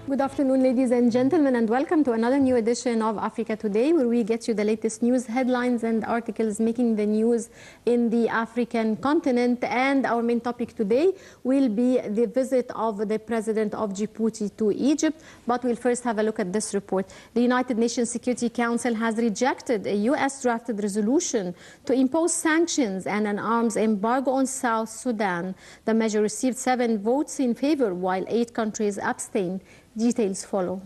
Good afternoon, ladies and gentlemen, and welcome to another new edition of Africa Today, where we get you the latest news headlines and articles making the news in the African continent. And our main topic today will be the visit of the President of Djibouti to Egypt. But we'll first have a look at this report. The United Nations Security Council has rejected a U.S. drafted resolution to impose sanctions and an arms embargo on South Sudan. The measure received 7 votes in favor, while 8 countries abstained. Details follow.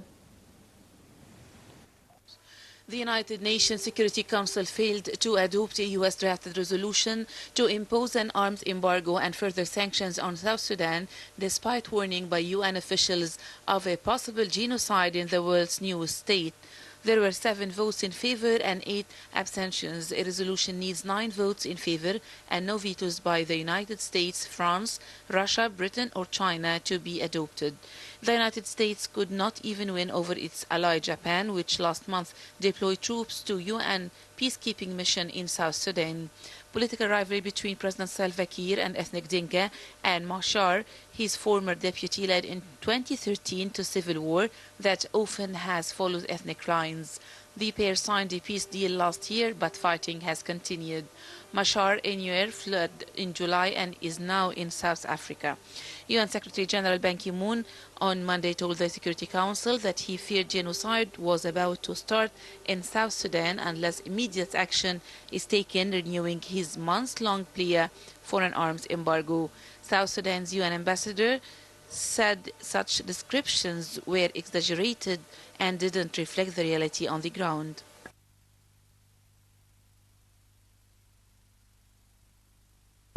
The United Nations Security Council failed to adopt a U.S. drafted resolution to impose an arms embargo and further sanctions on South Sudan, despite warning by UN officials of a possible genocide in the world's newest state. There were 7 votes in favor and 8 abstentions. A resolution needs 9 votes in favor and no vetoes by the United States, France, Russia, Britain or China to be adopted. The United States could not even win over its ally Japan, which last month deployed troops to UN peacekeeping mission in South Sudan. Political rivalry between President Salva Kiir and ethnic Dinka and Machar, his former deputy, led in 2013 to civil war that often has followed ethnic lines. The pair signed a peace deal last year, but fighting has continued. Machar Enuer fled in July and is now in South Africa. UN Secretary General Ban Ki-moon on Monday told the Security Council that he feared genocide was about to start in South Sudan unless immediate action is taken, renewing his months-long plea for an arms embargo. South Sudan's UN ambassador said such descriptions were exaggerated and didn't reflect the reality on the ground.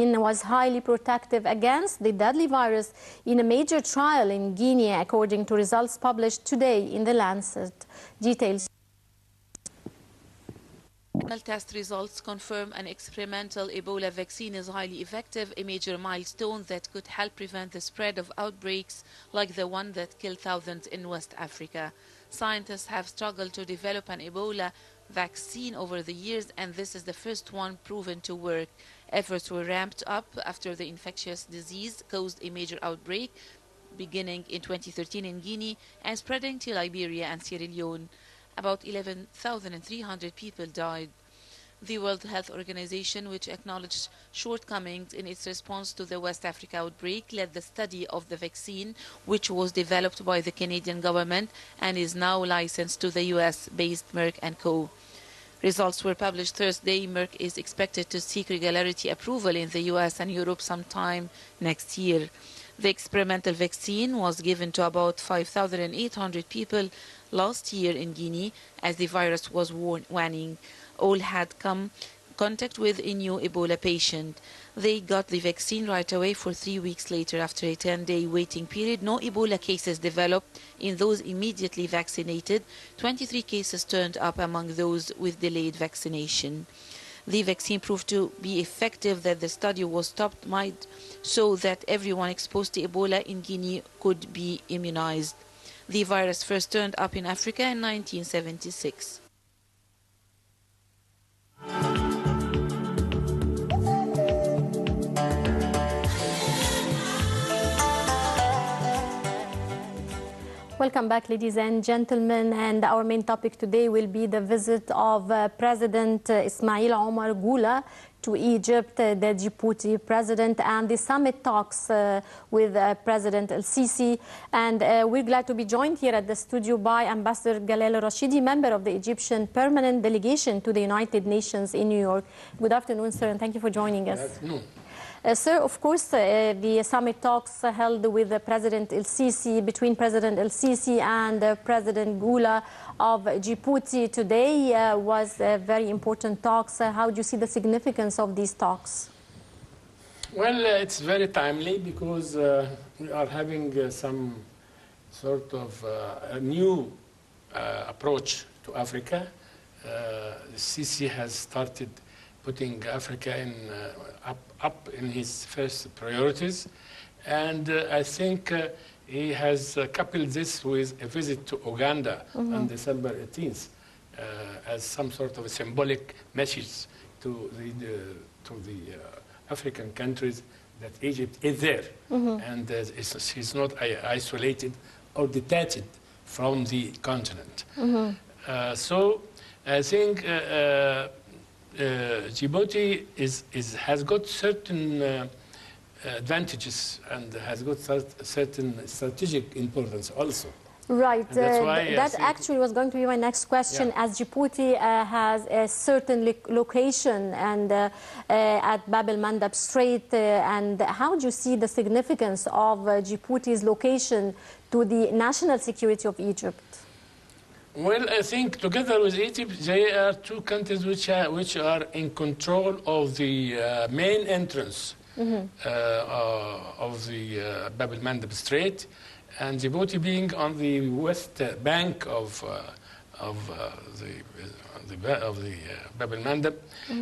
Was highly protective against the deadly virus in a major trial in Guinea, according to results published today in The Lancet. Details. Test results confirm an experimental Ebola vaccine is highly effective, a major milestone that could help prevent the spread of outbreaks like the one that killed thousands in West Africa. Scientists have struggled to develop an Ebola vaccine over the years, and this is the first one proven to work. Efforts were ramped up after the infectious disease caused a major outbreak beginning in 2013 in Guinea and spreading to Liberia and Sierra Leone. About 11,300 people died. The World Health Organization, which acknowledged shortcomings in its response to the West Africa outbreak, led the study of the vaccine, which was developed by the Canadian government and is now licensed to the US-based Merck & Co. Results were published Thursday. Merck is expected to seek regulatory approval in the US and Europe sometime next year. The experimental vaccine was given to about 5,800 people last year in Guinea as the virus was waning. All had come contact with a new Ebola patient. They got the vaccine right away for 3 weeks later. After a 10-day waiting period, no Ebola cases developed in those immediately vaccinated. 23 cases turned up among those with delayed vaccination. The vaccine proved to be effective. That the study was stopped might show that everyone exposed to Ebola in Guinea could be immunized. The virus first turned up in Africa in 1976. Welcome back, ladies and gentlemen, and our main topic today will be the visit of President Ismail Omar Gula to Egypt, the Djibouti president, and the summit talks with President El-Sisi. And we're glad to be joined here at the studio by Ambassador Galel Rashidi, member of the Egyptian permanent delegation to the United Nations in New York. Good afternoon, sir, and thank you for joining us. Good afternoon. Sir, of course, the summit talks held with President El-Sisi, between President El-Sisi and President Gula of Djibouti today was very important talks. How do you see the significance of these talks? Well, it's very timely because we are having some sort of a new approach to Africa. Sisi has started putting Africa in, up in his first priorities. And I think he has coupled this with a visit to Uganda on December 18th as some sort of a symbolic message to the African countries that Egypt is there. And she's not isolated or detached from the continent. So I think Djibouti has got certain advantages and has got certain strategic importance also. Right. That actually was going to be my next question. Yeah. As Djibouti has a certain location and at Bab el-Mandeb Strait, and how do you see the significance of Djibouti's location to the national security of Egypt? Well, I think together with Egypt, they are two countries which are in control of the main entrance of the Bab el-Mandeb Strait, and Djibouti being on the west bank of the Bab el-Mandeb.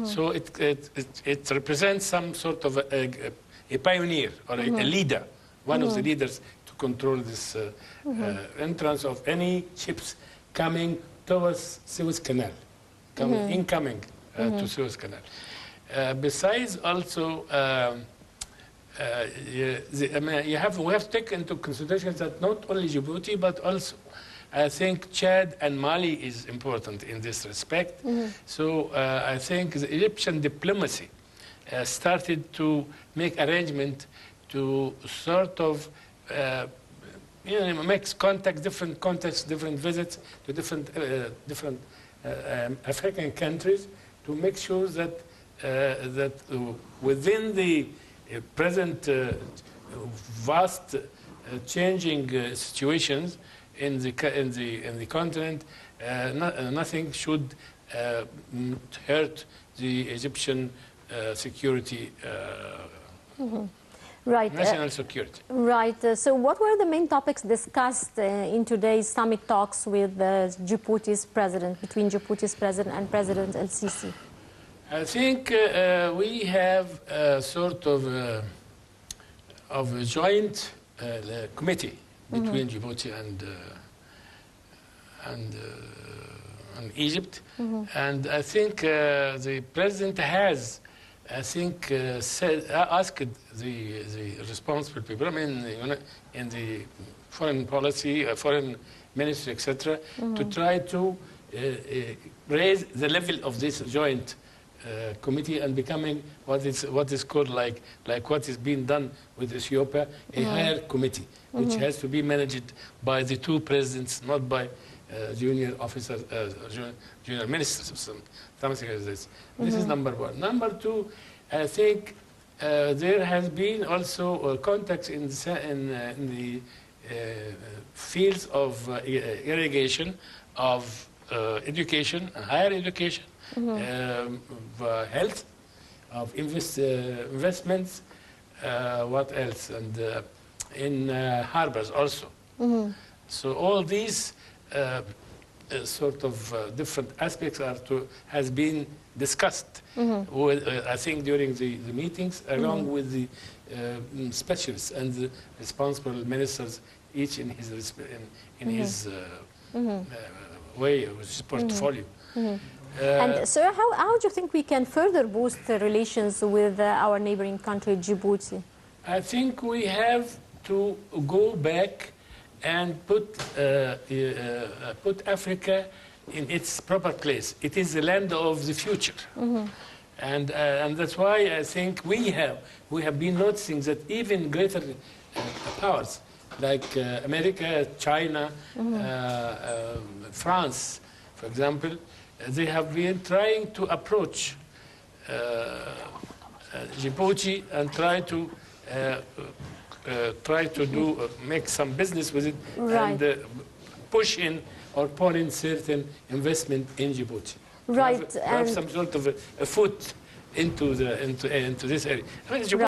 So it represents some sort of a pioneer or a leader, one of the leaders to control this entrance of any ships coming towards Suez Canal, incoming to Suez Canal. Besides, also, we have to take into consideration that not only Djibouti, but also I think Chad and Mali is important in this respect. So I think the Egyptian diplomacy started to make arrangement to sort of makes different contacts, different visits to different African countries to make sure that within the present vast changing situations in the continent, nothing should hurt the Egyptian security. Right. National security. Right. So what were the main topics discussed in today's summit talks with Djibouti's president, between Djibouti's president and President El-Sisi? I think we have a sort of a joint committee between Djibouti and Egypt. And I think the president has, asked the responsible people, I mean, in the foreign policy, foreign ministry, etc., to try to raise the level of this joint committee and becoming what is called like what is being done with Ethiopia, a higher committee, which has to be managed by the two presidents, not by junior officers, junior ministers, or something like this. This is number one. Number two, I think there has been also contacts in the fields of irrigation, of education, higher education, health, of investments, what else, and in harbors also. So all these sort of different aspects has been discussed, I think, during the meetings, along with the specialists and the responsible ministers, each in his way, with his portfolio. And sir, how do you think we can further boost the relations with our neighboring country, Djibouti? I think we have to go back and put Africa in its proper place. It is the land of the future, and that's why I think we have been noticing that even greater powers like America, China, France, for example, they have been trying to approach Djibouti and try to make some business with it, and push in or pour in certain investment in Djibouti. Right. To have some sort of a foot into this area. I mean,